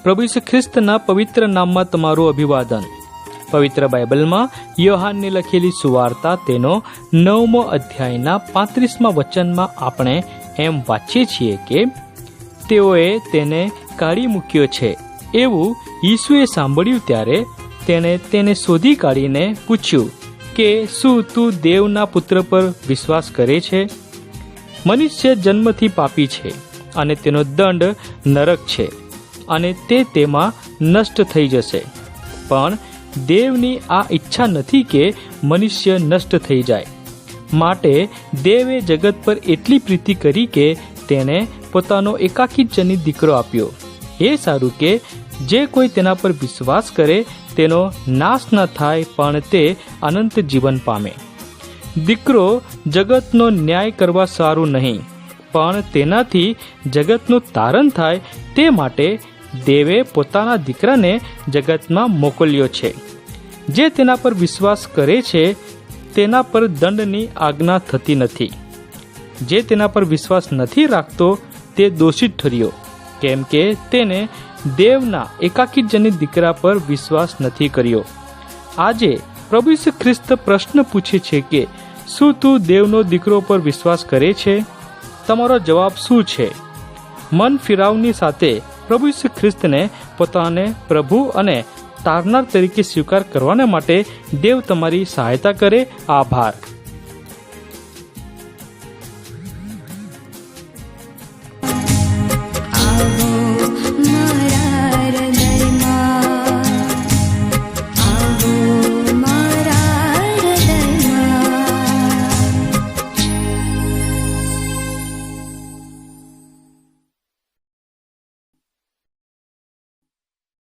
પ્રભુ ઈસુ ખ્રિસ્તના પવિત્ર નામમાં તમારું અભિવાદન। પવિત્ર બાઇબલમાં યોહાનની લખેલી સુવાર્તા તેનો 9મો અધ્યાયના 35મા વચનમાં આપણે એમ વાંચીએ છીએ કે તેઓએ તેને કાઢી મૂક્યો છે એવું ઈસુએ સાંભળ્યું ત્યારે તેણે તેને શોધી કાઢીને પૂછ્યું કે શું તું દેવના પુત્ર પર વિશ્વાસ કરે છે? મનુષ્ય જન્મથી પાપી છે અને તેનો દંડ નરક છે અને તે તેમાં નષ્ટ થઈ જશે, પણ દેવની આ ઈચ્છા નથી કે મનુષ્ય નષ્ટ થઈ જાય, માટે દેવે જગત પર એટલી પ્રીતિ કરી કે તેને પોતાનો એકાકી જનિત દીકરો આપ્યો, એ સારું કે જે કોઈ તેના પર વિશ્વાસ કરે તેનો નાશ ન થાય પણ તે અનંત જીવન પામે। દીકરો જગતનો ન્યાય કરવા સારું નહીં, પણ તેનાથી જગતનું તારણ થાય તે માટે દેવે પોતાના દીકરાને જગતમાં મોકલ્યો છે। જે તેના પર વિશ્વાસ કરે છે તેના પર દંડની આજ્ઞા થતી નથી। જે તેના પર વિશ્વાસ નથી રાખતો તે દોષિત ઠર્યો, કેમ કે તેને દેવના એકાકી જનિત દીકરા પર વિશ્વાસ નથી કર્યો। આજે પ્રભુ ઈસુ ખ્રિસ્ત પ્રશ્ન પૂછે છે કે શું તું દેવનો દીકરો પર વિશ્વાસ કરે છે? તમારો જવાબ શું છે? મન ફિરાવની સાથે પ્રભુ ઈસુ ખ્રિસ્તને પોતાને પ્રભુ અને તારનાર તરીકે સ્વીકાર કરવાને માટે દેવ તમારી સહાયતા કરે। આભાર।